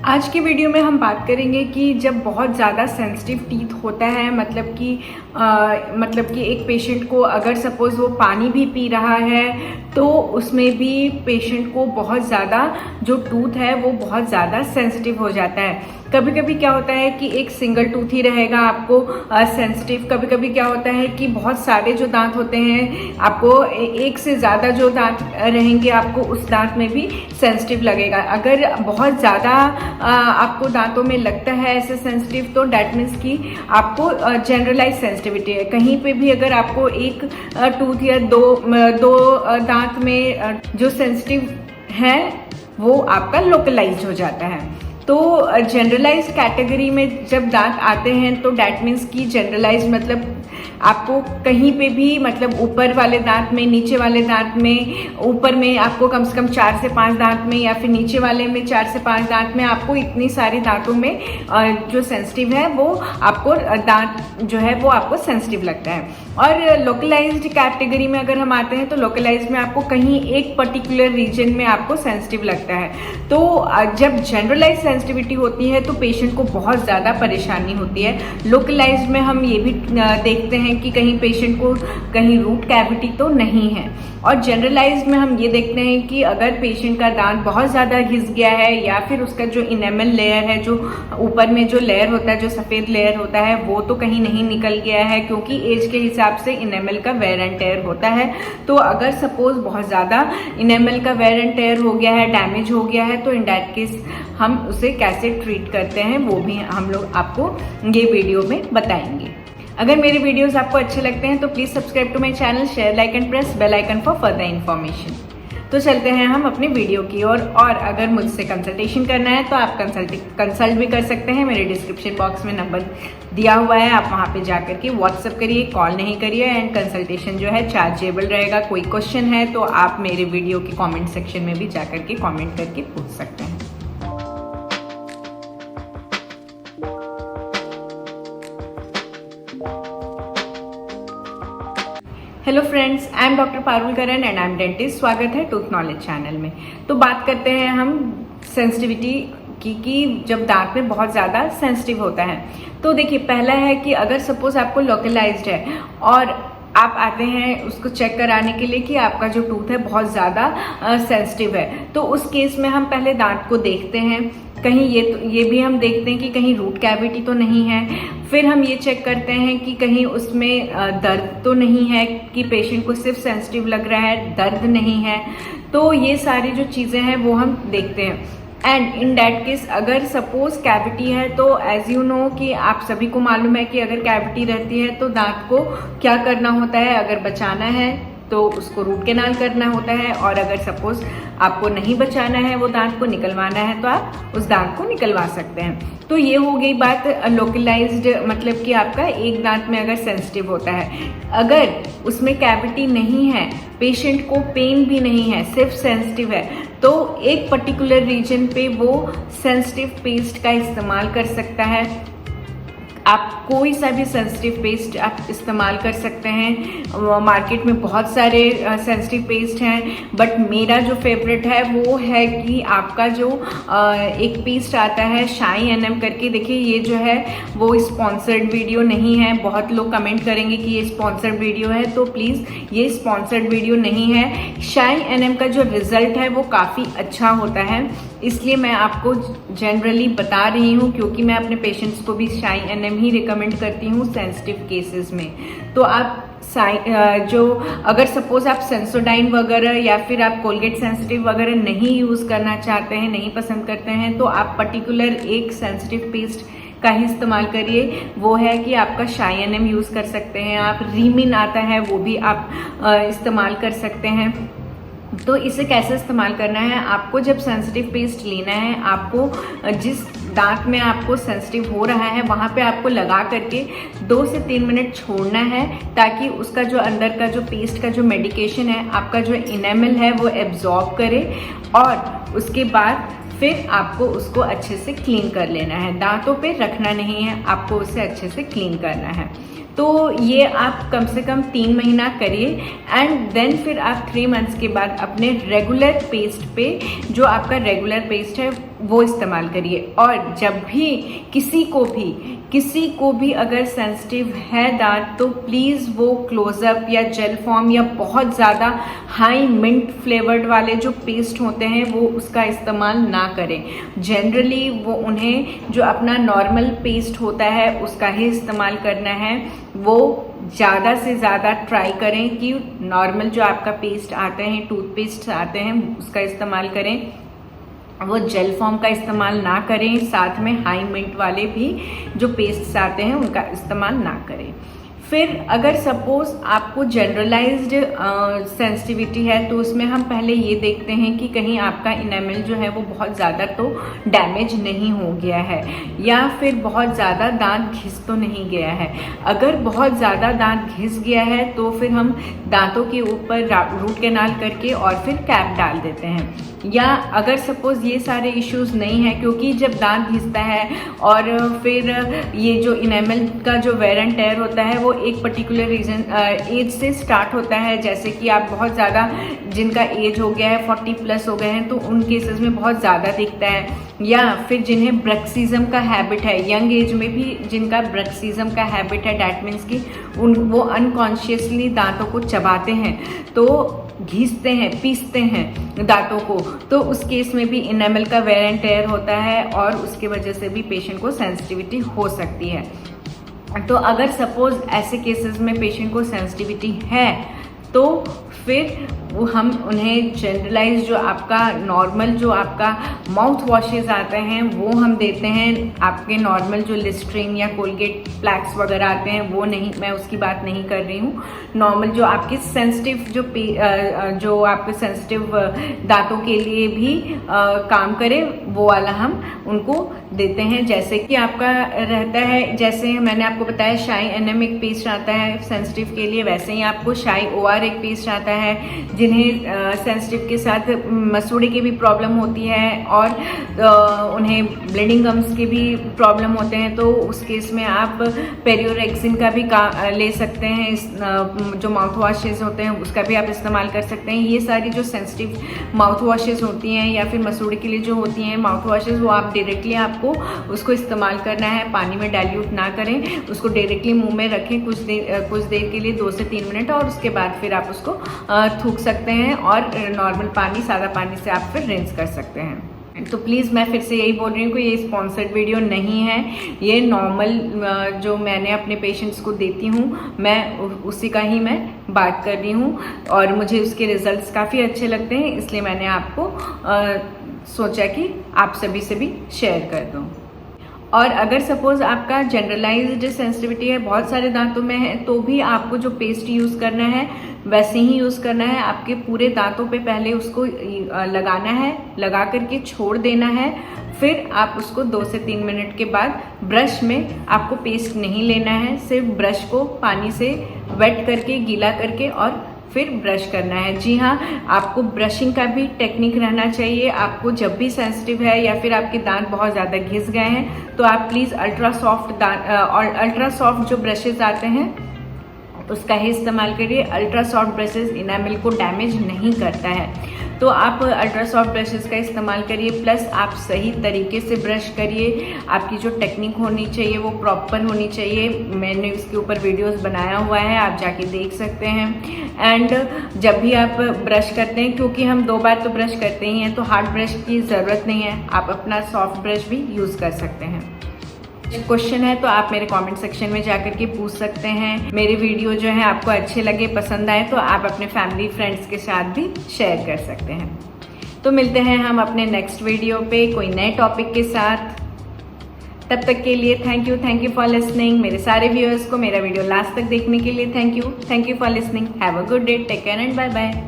आज की वीडियो में हम बात करेंगे कि जब बहुत ज़्यादा सेंसिटिव टीथ होता है, मतलब कि एक पेशेंट को अगर सपोज वो पानी भी पी रहा है तो उसमें भी पेशेंट को बहुत ज़्यादा जो टूथ है वो बहुत ज़्यादा सेंसिटिव हो जाता है। कभी कभी क्या होता है कि एक सिंगल टूथ ही रहेगा आपको सेंसिटिव। कभी कभी क्या होता है कि बहुत सारे जो दांत होते हैं आपको एक से ज़्यादा जो दांत रहेंगे आपको उस दांत में भी सेंसिटिव लगेगा। अगर बहुत ज़्यादा आपको दांतों में लगता है ऐसे सेंसिटिव तो डैट मीन्स कि आपको जनरलाइज सेंसिटिविटी है। कहीं पे भी अगर आपको एक टूथ या दो दांत में जो सेंसिटिव है वो आपका लोकलाइज्ड हो जाता है। तो जनरलाइज कैटेगरी में जब दांत आते हैं तो डैट मीन्स कि जनरलाइज मतलब आपको कहीं पे भी मतलब ऊपर वाले दांत में, नीचे वाले दांत में, ऊपर में आपको कम से कम 4 से 5 दांत में या फिर नीचे वाले में 4 से 5 दांत में आपको इतनी सारी दांतों में जो सेंसिटिव है वो आपको दांत जो है वो आपको सेंसिटिव लगता है। और लोकलाइज्ड कैटेगरी में अगर हम आते हैं तो लोकलाइज्ड में आपको कहीं एक पर्टिकुलर रीजन में आपको सेंसिटिव लगता है। तो जब जनरलाइज सेंसिटिविटी होती है तो पेशेंट को बहुत ज़्यादा परेशानी होती है। लोकलाइज्ड में हम ये भी देखते हैं कि कहीं पेशेंट को कहीं रूट कैविटी तो नहीं है। और जनरलाइज्ड में हम ये देखते हैं कि अगर पेशेंट का दांत बहुत ज़्यादा घिस गया है या फिर उसका जो इनेमल लेयर है, जो ऊपर में जो लेयर होता है, जो सफ़ेद लेयर होता है, वो तो कहीं नहीं निकल गया है क्योंकि एज के हिसाब से इनेमल का वेयर एंड टेयर होता है। तो अगर सपोज बहुत ज़्यादा इनेमल का वेयर एंड टेयर हो गया है, डैमेज हो गया है, तो इन दैट केस हम उसे कैसे ट्रीट करते हैं वो भी हम लोग आपको ये वीडियो में बताएंगे। अगर मेरे वीडियोस आपको अच्छे लगते हैं तो please subscribe to my channel, share, like and press bell icon for further information. तो चलते हैं हम अपने वीडियो की ओर। और अगर मुझसे कंसल्टेशन करना है तो आप कंसल्ट भी कर सकते हैं। मेरे डिस्क्रिप्शन बॉक्स में नंबर दिया हुआ है, आप वहाँ पे जाकर के व्हाट्सअप करिए, कॉल नहीं करिए। एंड कंसल्टेशन जो है चार्जेबल रहेगा। कोई क्वेश्चन है तो आप मेरे वीडियो के कॉमेंट सेक्शन में भी जाकर के कॉमेंट करके पूछ सकते हैं। Hello friends, I am doctor Parul Karan and I am dentist. स्वागत है टूथ नॉलेज चैनल में। तो बात करते हैं हम सेंसिटिविटी की कि जब दांत में बहुत ज़्यादा सेंसिटिव होता है। तो देखिए, पहला है कि अगर सपोज आपको लोकलाइज्ड है और आप आते हैं उसको चेक कराने के लिए कि आपका जो टूथ है बहुत ज़्यादा सेंसिटिव है, तो उस केस में हम पहले दांत को देखते हैं। कहीं ये भी हम देखते हैं कि कहीं रूट कैविटी तो नहीं है। फिर हम ये चेक करते हैं कि कहीं उसमें दर्द तो नहीं है, कि पेशेंट को सिर्फ सेंसिटिव लग रहा है, दर्द नहीं है। तो ये सारी जो चीज़ें हैं वो हम देखते हैं। एंड इन डैट केस अगर सपोज कैविटी है तो एज यू नो कि आप सभी को मालूम है कि अगर कैविटी रहती है तो दांत को क्या करना होता है। अगर बचाना है तो उसको रूट कैनाल करना होता है, और अगर सपोज आपको नहीं बचाना है, वो दांत को निकलवाना है, तो आप उस दांत को निकलवा सकते हैं। तो ये हो गई बात लोकलाइज्ड, मतलब कि आपका एक दांत में अगर सेंसिटिव होता है। अगर उसमें कैविटी नहीं है, पेशेंट को पेन भी नहीं है, सिर्फ सेंसिटिव है, तो एक पर्टिकुलर रीजन पे वो सेंसिटिव पेस्ट का इस्तेमाल कर सकता है। आप कोई सा भी सेंसिटिव पेस्ट आप इस्तेमाल कर सकते हैं। मार्केट में बहुत सारे सेंसिटिव पेस्ट हैं, बट मेरा जो फेवरेट है वो है कि आपका जो एक पेस्ट आता है शाई एनएम करके। देखिए, ये जो है वो स्पॉन्सर्ड वीडियो नहीं है। बहुत लोग कमेंट करेंगे कि ये स्पॉन्सर्ड वीडियो है, तो प्लीज़ ये स्पॉन्सर्ड वीडियो नहीं है। शाई एनएम का जो रिजल्ट है वो काफ़ी अच्छा होता है, इसलिए मैं आपको जनरली बता रही हूँ, क्योंकि मैं अपने पेशेंट्स को भी शाई एनएम ही रिकमेंड करती हूँ सेंसिटिव केसेस में। तो आप जो अगर सपोज आप सेंसोडाइन वगैरह या फिर आप कोलगेट सेंसिटिव वगैरह नहीं यूज़ करना चाहते हैं, नहीं पसंद करते हैं, तो आप पर्टिकुलर एक सेंसिटिव पेस्ट का ही इस्तेमाल करिए। वो है कि आपका शाई एनएम यूज़ कर सकते हैं आप, रीमिन आता है वो भी आप इस्तेमाल कर सकते हैं। तो इसे कैसे इस्तेमाल करना है, आपको जब सेंसिटिव पेस्ट लेना है, आपको जिस दांत में आपको सेंसिटिव हो रहा है वहाँ पे आपको लगा करके 2 से 3 मिनट छोड़ना है, ताकि उसका जो अंदर का जो पेस्ट का जो मेडिकेशन है, आपका जो इनेमल है वो एब्जॉर्ब करे, और उसके बाद फिर आपको उसको अच्छे से क्लीन कर लेना है। दांतों पे रखना नहीं है, आपको उसे अच्छे से क्लीन करना है। तो ये आप कम से कम 3 महीना करिए एंड देन फिर आप 3 मंथ्स के बाद अपने रेगुलर पेस्ट पे, जो आपका रेगुलर पेस्ट है वो इस्तेमाल करिए। और जब भी किसी को भी अगर सेंसिटिव है दांत, तो प्लीज़ वो क्लोजअप या जेल फॉर्म या बहुत ज़्यादा हाई मिंट फ्लेवर्ड वाले जो पेस्ट होते हैं वो उसका इस्तेमाल ना करें। जनरली वो उन्हें जो अपना नॉर्मल पेस्ट होता है उसका ही इस्तेमाल करना है। वो ज़्यादा से ज़्यादा ट्राई करें कि नॉर्मल जो आपका पेस्ट आते हैं, टूथपेस्ट आते हैं, उसका इस्तेमाल करें। वो जेल फॉर्म का इस्तेमाल ना करें। साथ में हाई मिंट वाले भी जो पेस्ट्स आते हैं उनका इस्तेमाल ना करें। फिर अगर सपोज आपको जनरलाइज्ड सेंसिटिविटी है, तो उसमें हम पहले ये देखते हैं कि कहीं आपका इनेमल जो है वो बहुत ज़्यादा तो डैमेज नहीं हो गया है, या फिर बहुत ज़्यादा दांत घिस तो नहीं गया है। अगर बहुत ज़्यादा दांत घिस गया है तो फिर हम दांतों के ऊपर रूट कैनाल करके और फिर कैप डाल देते हैं। या अगर सपोज ये सारे इश्यूज नहीं है, क्योंकि जब दांत घिसता है और फिर ये जो इनेमल का जो वेयर एंड टेयर होता है वो एक पर्टिकुलर रीजन एज से स्टार्ट होता है। जैसे कि आप बहुत ज़्यादा जिनका एज हो गया है 40 प्लस हो गए हैं, तो उन केसेस में बहुत ज़्यादा दिखता है। या फिर जिन्हें ब्रक्सिज्म का हैबिट है, यंग एज में भी जिनका ब्रक्सिज्म का हैबिट है, डैट मीन्स कि वो अनकॉन्शियसली दांतों को चबाते हैं, तो घिसते हैं, पीसते हैं दांतों को, तो उस केस में भी इनेमल का वेयर एंड टेयर होता है और उसकी वजह से भी पेशेंट को सेंसिटिविटी हो सकती है। तो अगर सपोज ऐसे केसेस में पेशेंट को सेंसिटिविटी है, तो फिर वो हम उन्हें जनरलाइज जो आपका नॉर्मल जो आपका माउथ वॉशेस आते हैं वो हम देते हैं। आपके नॉर्मल जो लिस्ट्रीन या कोलगेट प्लैक्स वगैरह आते हैं वो नहीं, मैं उसकी बात नहीं कर रही हूँ। नॉर्मल जो आपके सेंसिटिव जो आपके सेंसिटिव दांतों के लिए भी काम करे वो वाला हम उनको देते हैं। जैसे कि आपका रहता है, जैसे मैंने आपको बताया शाई एनएम एक पेस्ट आता है सेंसिटिव के लिए, वैसे ही आपको शाई ओआर एक पेस्ट आता है। जिन्हें सेंसिटिव के साथ मसूड़े की भी प्रॉब्लम होती है और उन्हें ब्लीडिंग गम्स के भी प्रॉब्लम होते हैं, तो उस केस में आप पेरियोरेक्सिन का भी ले सकते हैं। इस जो माउथ वॉशेस होते हैं उसका भी आप इस्तेमाल कर सकते हैं। ये सारी जो सेंसिटिव माउथ वॉशेस होती हैं या फिर मसूड़े के लिए जो होती हैं माउथ वॉशेस, वो आप डायरेक्टली आपको उसको इस्तेमाल करना है। पानी में डाइल्यूट ना करें, उसको डायरेक्टली मुंह में रखें कुछ देर के लिए 2 से 3 मिनट, और उसके बाद फिर आप उसको थूक सकते हैं और नॉर्मल पानी, सादा पानी से आप फिर रिंस कर सकते हैं। तो प्लीज़ मैं फिर से यही बोल रही हूँ कि ये स्पॉन्सर्ड वीडियो नहीं है, ये नॉर्मल जो मैंने अपने पेशेंट्स को देती हूँ मैं उसी का ही मैं बात कर रही हूँ, और मुझे उसके रिजल्ट्स काफ़ी अच्छे लगते हैं, इसलिए मैंने आपको सोचा कि आप सभी से भी शेयर कर दूँ। और अगर सपोज आपका जनरलाइज्ड सेंसिटिविटी है, बहुत सारे दांतों में है, तो भी आपको जो पेस्ट यूज़ करना है वैसे ही यूज़ करना है। आपके पूरे दांतों पे पहले उसको लगाना है, लगा करके छोड़ देना है, फिर आप उसको 2 से 3 मिनट के बाद ब्रश में, आपको पेस्ट नहीं लेना है, सिर्फ ब्रश को पानी से वेट करके, गीला करके और फिर ब्रश करना है। जी हाँ, आपको ब्रशिंग का भी टेक्निक रहना चाहिए। आपको जब भी सेंसिटिव है या फिर आपके दांत बहुत ज़्यादा घिस गए हैं, तो आप प्लीज़ अल्ट्रा सॉफ्ट जो ब्रशेस आते हैं उसका ही इस्तेमाल करिए। अल्ट्रा सॉफ्ट ब्रशेस इनेमल को डैमेज नहीं करता है, तो आप अल्ट्रा सॉफ्ट ब्रशेस का इस्तेमाल करिए। प्लस आप सही तरीके से ब्रश करिए, आपकी जो टेक्निक होनी चाहिए वो प्रॉपर होनी चाहिए। मैंने इसके ऊपर वीडियोस बनाया हुआ है, आप जाके देख सकते हैं। एंड जब भी आप ब्रश करते हैं, क्योंकि हम 2 बार तो ब्रश करते ही हैं, तो हार्ड ब्रश की ज़रूरत नहीं है, आप अपना सॉफ्ट ब्रश भी यूज़ कर सकते हैं। क्वेश्चन है तो आप मेरे कमेंट सेक्शन में जाकर के पूछ सकते हैं। मेरे वीडियो जो है आपको अच्छे लगे, पसंद आए, तो आप अपने फैमिली फ्रेंड्स के साथ भी शेयर कर सकते हैं। तो मिलते हैं हम अपने नेक्स्ट वीडियो पे कोई नए टॉपिक के साथ। तब तक के लिए थैंक यू फॉर लिसनिंग। मेरे सारे व्यूअर्स को मेरा वीडियो लास्ट तक देखने के लिए thank you for listening. Have a good day, take care and bye bye.